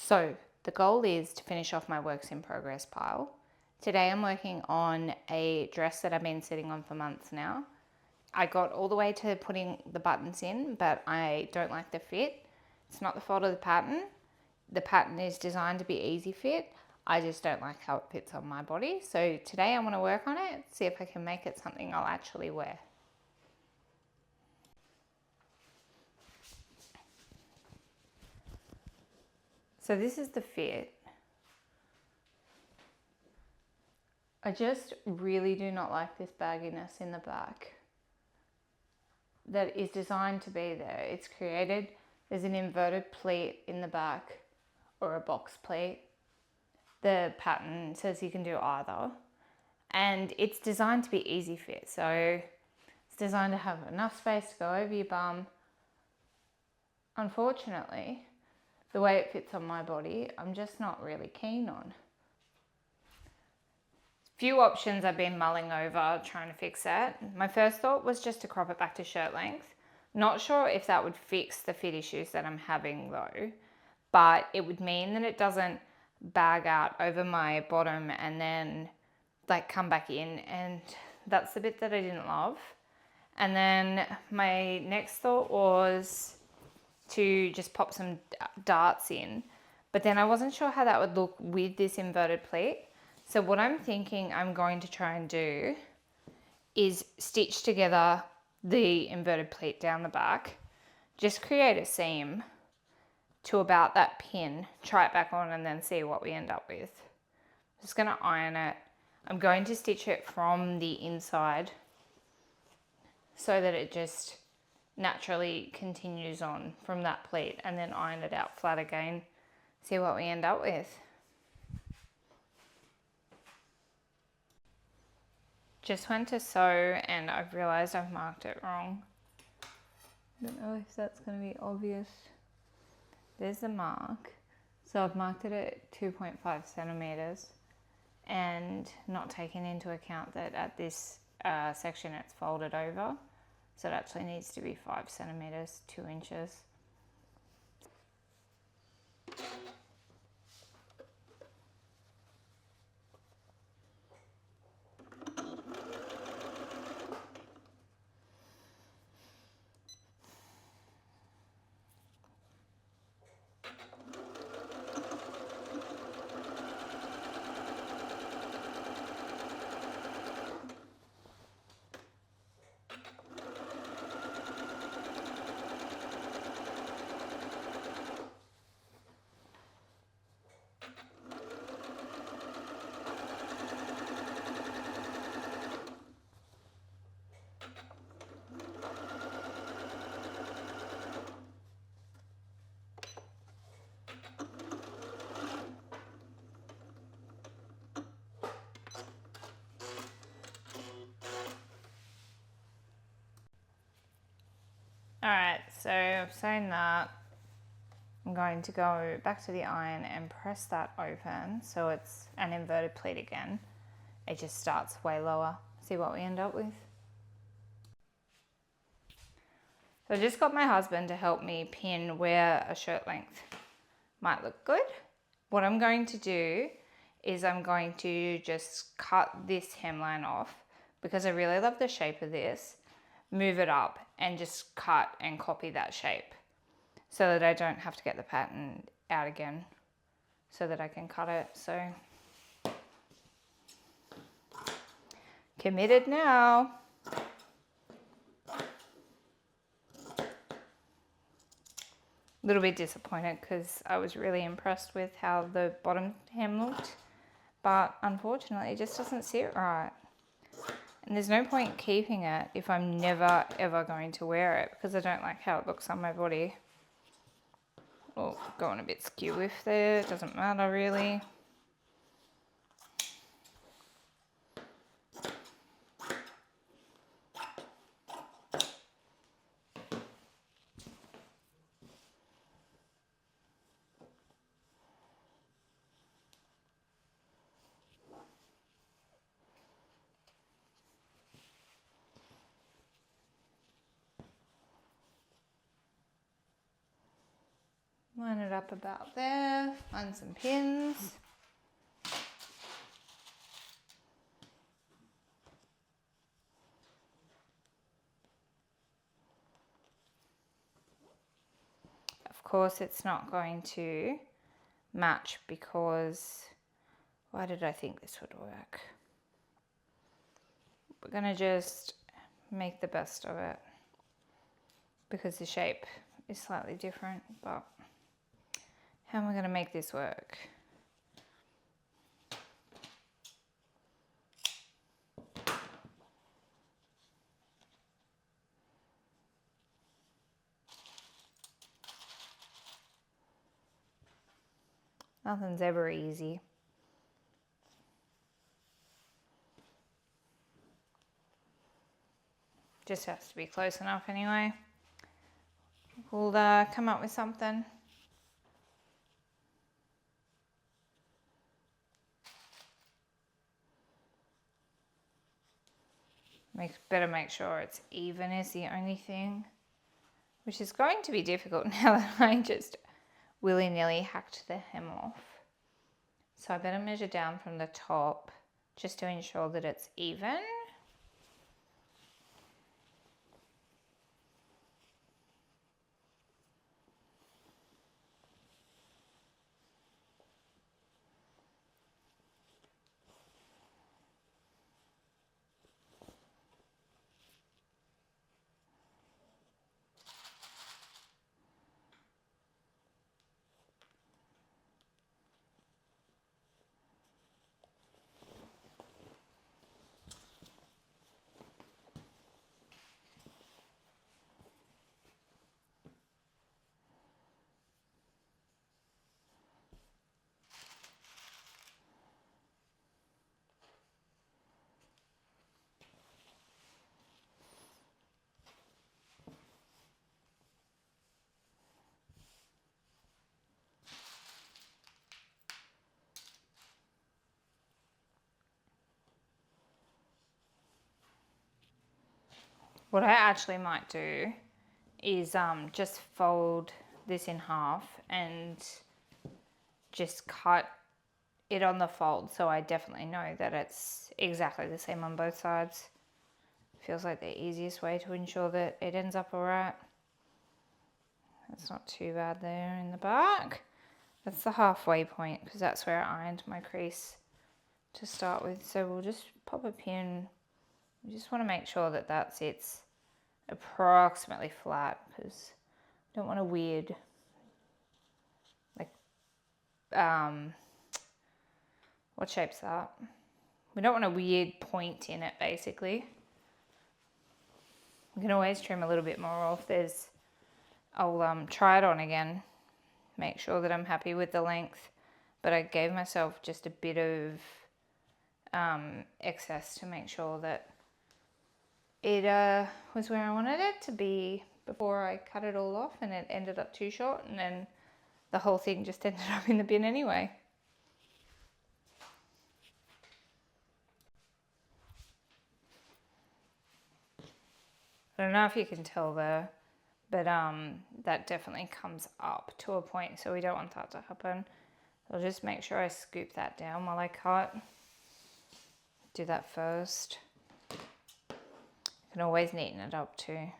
So the goal is to finish off my works in progress pile. Today I'm working on a dress that I've been sitting on for months now. I got all the way to putting the buttons in, but I don't like the fit. It's not the fault of the pattern. The pattern is designed to be easy fit. I just don't like how it fits on my body. So today I want to work on it, see if I can make it something I'll actually wear. So this is the fit. I just really do not like this bagginess in the back that is designed to be there. It's created, there's an inverted pleat in the back or a box pleat. The pattern says you can do either. And it's designed to be easy fit. So it's designed to have enough space to go over your bum. Unfortunately, the way it fits on my body, I'm just not really keen on. Few options I've been mulling over trying to fix that. My first thought was just to crop it back to shirt length. Not sure if that would fix the fit issues that I'm having though, but it would mean that it doesn't bag out over my bottom and then like come back in, and that's the bit that I didn't love. And then my next thought was to just pop some darts in, but then I wasn't sure how that would look with this inverted pleat. So what I'm thinking I'm going to try and do is stitch together the inverted pleat down the back, just create a seam to about that pin, try it back on and then see what we end up with. I'm just going to iron it. I'm going to stitch it from the inside so that it just naturally continues on from that pleat, and then iron it out flat again, see what we end up with. Just went to sew and I've realised I've marked it wrong. I don't know if that's going to be obvious. There's the mark. So I've marked it at 2.5 centimetres and not taken into account that at this section it's folded over. So it actually needs to be 5 centimetres, 2 inches. Alright, so I've sewn that. I'm going to go back to the iron and press that open so it's an inverted pleat again. It just starts way lower. See what we end up with. So I just got my husband to help me pin where a shirt length might look good. What I'm going to do is I'm going to just cut this hemline off because I really love the shape of this. Move it up and just cut and copy that shape so that I don't have to get the pattern out again so that I can cut it. So committed now. A little bit disappointed because I was really impressed with how the bottom hem looked, but unfortunately it just doesn't sit right. And there's no point keeping it if I'm never ever going to wear it because I don't like how it looks on my body. Oh, going a bit skew-if there, it doesn't matter really. Line it up about there, find some pins. Of course, it's not going to match because, why did I think this would work? We're gonna just make the best of it because the shape is slightly different, but how am I gonna make this work? Nothing's ever easy. Just has to be close enough anyway. We'll come up with something. Better make sure it's even is the only thing, which is going to be difficult now that I just willy-nilly hacked the hem off. So I better measure down from the top just to ensure that it's even. What I actually might do is just fold this in half and just cut it on the fold so I definitely know that it's exactly the same on both sides. Feels like the easiest way to ensure that it ends up alright. That's not too bad there in the back. That's the halfway point because that's where I ironed my crease to start with. So we'll just pop a pin. We just want to make sure that that sits approximately flat because I don't want a weird, like, what shape's that? We don't want a weird point in it basically. We can always trim a little bit more off. I'll try it on again, make sure that I'm happy with the length, but I gave myself just a bit of excess to make sure that it was where I wanted it to be before I cut it all off, and it ended up too short, and then the whole thing just ended up in the bin anyway. I don't know if you can tell there, but that definitely comes up to a point, so we don't want that to happen. I'll just make sure I scoop that down while I cut. Do that first. You can always neaten it up too.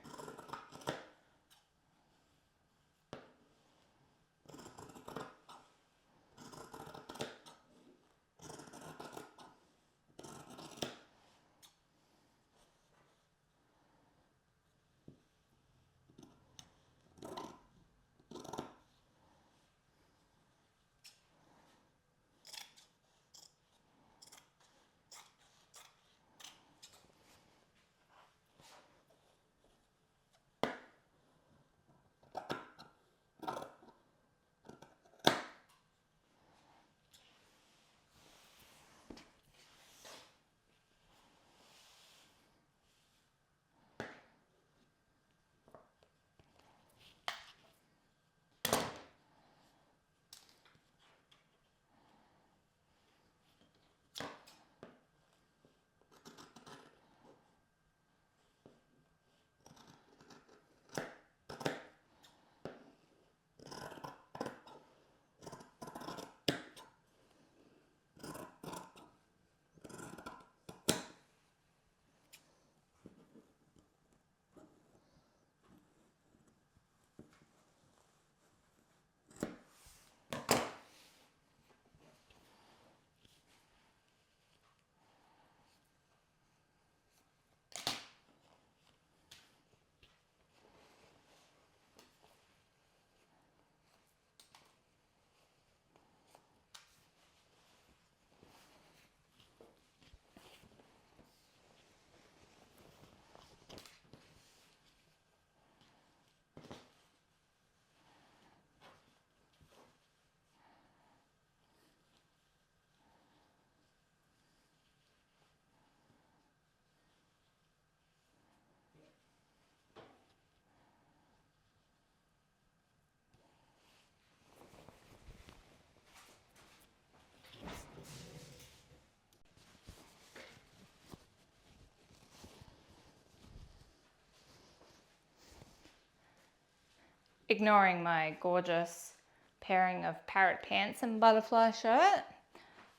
ignoring my gorgeous pairing of parrot pants and butterfly shirt,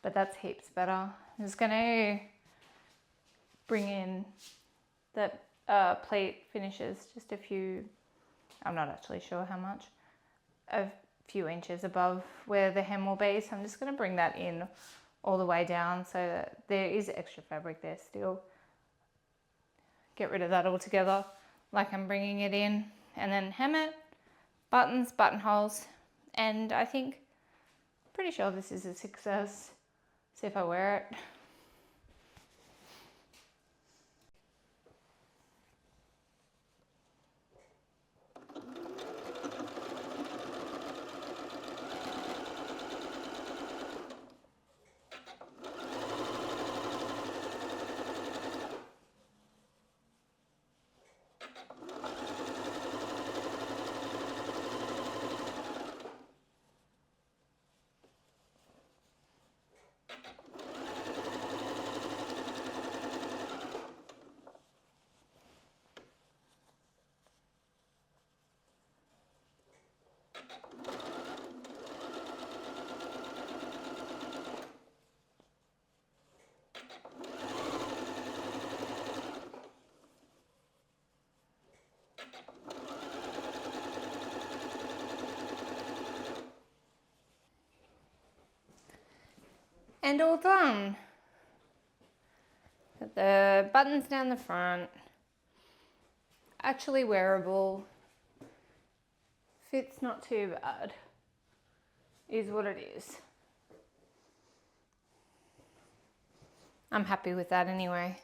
but that's heaps better. I'm just going to bring in the pleat finishes just a few, I'm not actually sure how much, a few inches above where the hem will be. So I'm just going to bring that in all the way down so that there is extra fabric there still. Get rid of that altogether like I'm bringing it in, and then hem it, buttons, buttonholes, and I think, pretty sure this is a success. See if I wear it. And all done. Got the buttons down the front, actually wearable, fits not too bad, is what it is. I'm happy with that anyway.